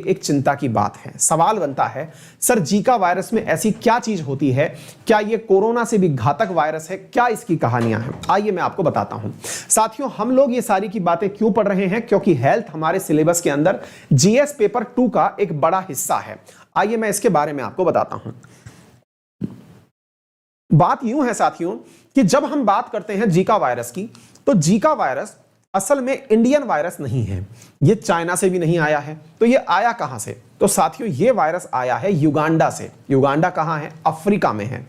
एक चिंता की बात है। सवाल बनता है, सर जीका वायरस में ऐसी क्या चीज होती है, क्या ये कोरोना से भी घातक वायरस है, क्या इसकी कहानियां हैं? आइए मैं आपको बताता हूं। साथियों, हम लोग ये सारी की बातें क्यों पढ़ रहे हैं? क्योंकि हेल्थ हमारे सिलेबस के अंदर जीएस पेपर 2 का एक बड़ा हिस्सा है। आइए मैं इसके बारे में आपको बताता हूं। बात यूं है साथियों कि जब हम बात करते हैं जीका वायरस की, तो जीका वायरस असल में इंडियन वायरस नहीं है, ये चाइना से भी नहीं आया है। तो ये आया कहां से? तो साथियों ये वायरस आया है युगांडा से। युगांडा कहां है? अफ्रीका में है।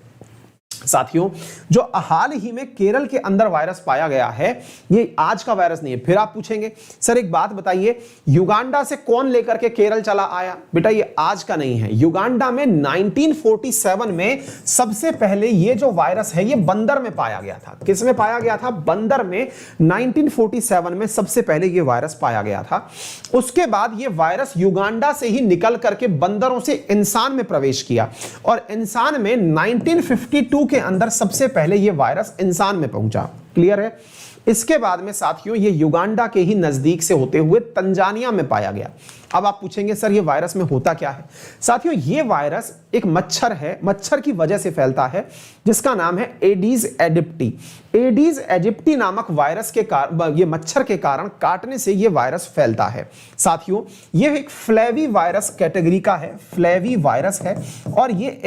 साथियों, जो हाल ही में केरल के अंदर वायरस पाया गया है, ये आज का वायरस नहीं है। फिर आप पूछेंगे, सर एक बात बताइए, युगांडा से कौन लेकर के केरल चला आया? बेटा ये आज का नहीं है। युगांडा में 1947 में सबसे पहले ये जो वायरस है ये बंदर में पाया गया था। किस में पाया गया था? बंदर में 1947 में सबसे पहले ये वायरस पाया गया था। उसके बाद ये वायरस युगांडा से ही निकल करके बंदरों से इंसान में प्रवेश किया और इंसान में 1952 के अंदर सबसे पहले ये वायरस इंसान में पहुंचा। क्लियर है? इसके बाद में साथियों ये युगांडा के ही नजदीक से होते हुए तंजानिया में पाया गया। अब आप पूछेंगे सर ये वायरस में होता क्या है? साथियों ये वायरस एक मच्छर है, मच्छर की वजह से फैलता है, जिसका नाम है एडीज एजिप्टी। एडीज एजिप्टी नामक वायरस के कारण, ये मच्छर के कारण काटने से ये वायरस फैलता है। साथियों ये एक फ्लेवी वायरस कैटेगरी का है, फ्लेवी वायरस है और ये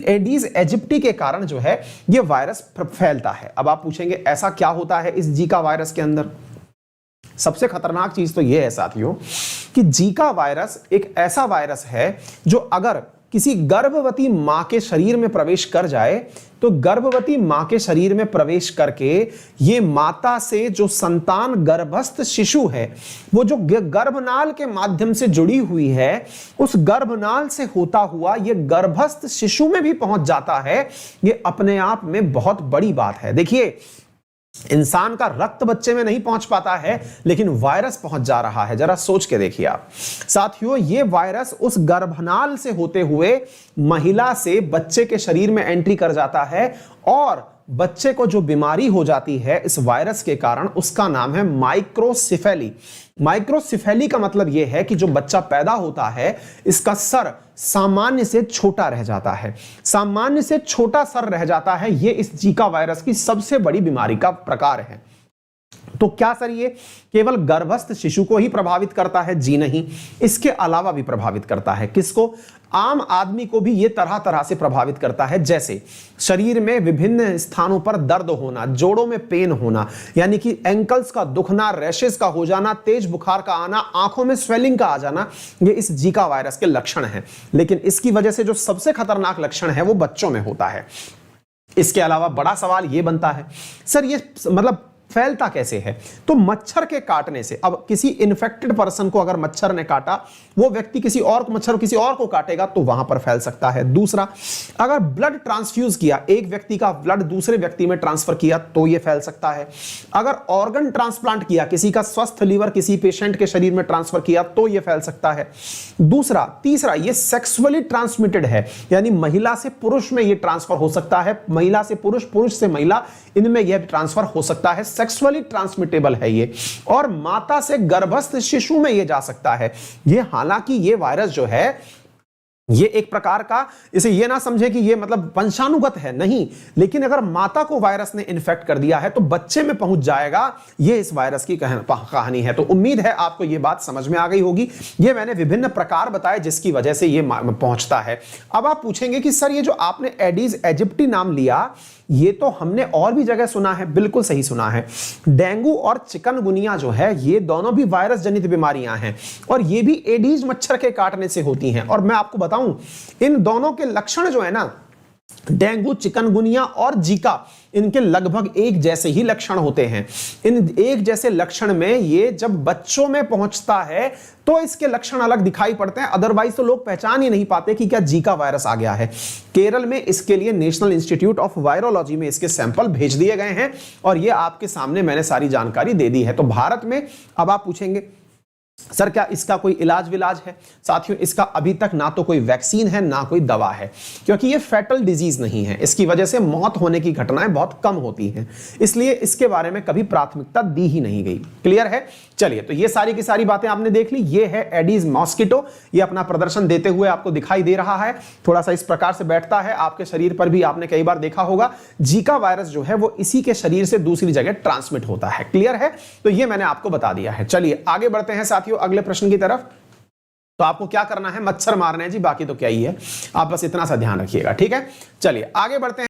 एडीज एजिप्टी के कारण जो है ये वायरस फैलता है। अब आप पूछेंगे ऐसा क्या होता है इस जीका वायरस के अंदर? सबसे खतरनाक चीज तो यह है साथियों कि जीका वायरस एक ऐसा वायरस है जो अगर किसी गर्भवती मां के शरीर में प्रवेश कर जाए तो गर्भवती मां के शरीर में प्रवेश करके ये माता से जो संतान गर्भस्थ शिशु है, वो जो गर्भनाल के माध्यम से जुड़ी हुई है, उस गर्भनाल से होता हुआ ये गर्भस्थ शिशु में भी पहुंच जाता है। ये अपने आप में बहुत बड़ी बात है। देखिए इंसान का रक्त बच्चे में नहीं पहुंच पाता है, लेकिन वायरस पहुंच जा रहा है। जरा सोच के देखिए आप साथियों, ये वायरस उस गर्भनाल से होते हुए महिला से बच्चे के शरीर में एंट्री कर जाता है और बच्चे को जो बीमारी हो जाती है इस वायरस के कारण, उसका नाम है माइक्रोसिफेली। माइक्रोसिफेली का मतलब यह है कि जो बच्चा पैदा होता है इसका सर सामान्य से छोटा रह जाता है। सामान्य से छोटा सर रह जाता है, यह इस जीका वायरस की सबसे बड़ी बीमारी का प्रकार है। तो क्या सर ये केवल गर्भस्थ शिशु को ही प्रभावित करता है? जी नहीं, इसके अलावा भी प्रभावित करता है। किसको? आम आदमी को भी ये तरह तरह से प्रभावित करता है। जैसे शरीर में विभिन्न स्थानों पर दर्द होना, जोड़ों में पेन होना, यानी कि एंकल्स का दुखना, रैशेस का हो जाना, तेज बुखार का आना, आंखों में स्वेलिंग का आ जाना, ये इस जीका वायरस के लक्षण हैं। लेकिन इसकी वजह से जो सबसे खतरनाक लक्षण है वो बच्चों में होता है। इसके अलावा बड़ा सवाल ये बनता है, सर ये मतलब फैलता कैसे है? तो मच्छर के काटने से। अब किसी इन्फेक्टेड पर्सन को अगर मच्छर ने काटा, वो व्यक्ति किसी और को, मच्छर किसी और को काटेगा तो वहां पर फैल सकता है। दूसरा, अगर ब्लड ट्रांसफ्यूज किया, एक व्यक्ति का ब्लड दूसरे व्यक्ति में ट्रांसफर किया तो यह फैल सकता है। अगर ऑर्गन ट्रांसप्लांट किया, किसी का स्वस्थ लीवर किसी पेशेंट के शरीर में ट्रांसफर किया तो यह फैल सकता है। दूसरा, तीसरा, यह सेक्सुअली ट्रांसमिटेड है, यानी महिला से पुरुष में यह ट्रांसफर हो सकता है, महिला से पुरुष, पुरुष से महिला, इनमें यह ट्रांसफर हो सकता है। सेक्सुअली ट्रांसमिटेबल है ये, और माता से गर्भस्थ शिशु में ये जा सकता है। ये हालांकि ये वायरस जो है ये एक प्रकार का, इसे ये ना समझे कि ये मतलब वंशानुगत है, नहीं, लेकिन अगर माता को वायरस ने इन्फेक्ट कर दिया है तो बच्चे में पहुंच जाएगा। ये इस वायरस की कहानी है। तो उम्मीद है आपको ये बात समझ में आ गई होगी। ये मैंने विभिन्न प्रकार बताए जिसकी वजह से ये पहुंचता है। अब आप पूछेंगे कि सर ये जो आपने एडीज एजिप्टी नाम लिया, ये तो हमने और भी जगह सुना है। बिल्कुल सही सुना है। डेंगू और चिकनगुनिया जो है ये दोनों भी वायरस जनित बीमारियां हैं और ये भी एडीज मच्छर के काटने से होती हैं। और मैं आपको बताऊं, इन दोनों के लक्षण जो है ना, डेंगू, चिकनगुनिया और जीका, इनके लगभग एक जैसे ही लक्षण होते हैं। इन एक जैसे लक्षण में ये जब बच्चों में पहुंचता है तो इसके लक्षण अलग दिखाई पड़ते हैं, अदरवाइज तो लोग पहचान ही नहीं पाते कि क्या जीका वायरस आ गया है। केरल में इसके लिए नेशनल इंस्टीट्यूट ऑफ वायरोलॉजी में इसके सैंपल भेज दिए गए हैं और ये आपके सामने मैंने सारी जानकारी दे दी है। तो भारत में, अब आप पूछेंगे सर क्या इसका कोई इलाज विलाज है? साथियों इसका अभी तक ना तो कोई वैक्सीन है ना कोई दवा है, क्योंकि ये फैटल डिजीज नहीं है, इसकी वजह से मौत होने की घटनाएं बहुत कम होती हैं, इसलिए इसके बारे में कभी प्राथमिकता दी ही नहीं गई। क्लियर है? चलिए, तो ये सारी की सारी बातें आपने देख ली। ये है एडीज मॉस्किटो, ये अपना प्रदर्शन देते हुए आपको दिखाई दे रहा है, थोड़ा सा इस प्रकार से बैठता है, आपके शरीर पर भी आपने कई बार देखा होगा। जीका वायरस जो है वो इसी के शरीर से दूसरी जगह ट्रांसमिट होता है। क्लियर है? तो ये मैंने आपको बता दिया है। चलिए आगे बढ़ते हैं साथियों अगले प्रश्न की तरफ। तो आपको क्या करना है? मच्छर मारने हैं जी, बाकी तो क्या ही है, आप बस इतना सा ध्यान रखिएगा। ठीक है, चलिए आगे बढ़ते हैं।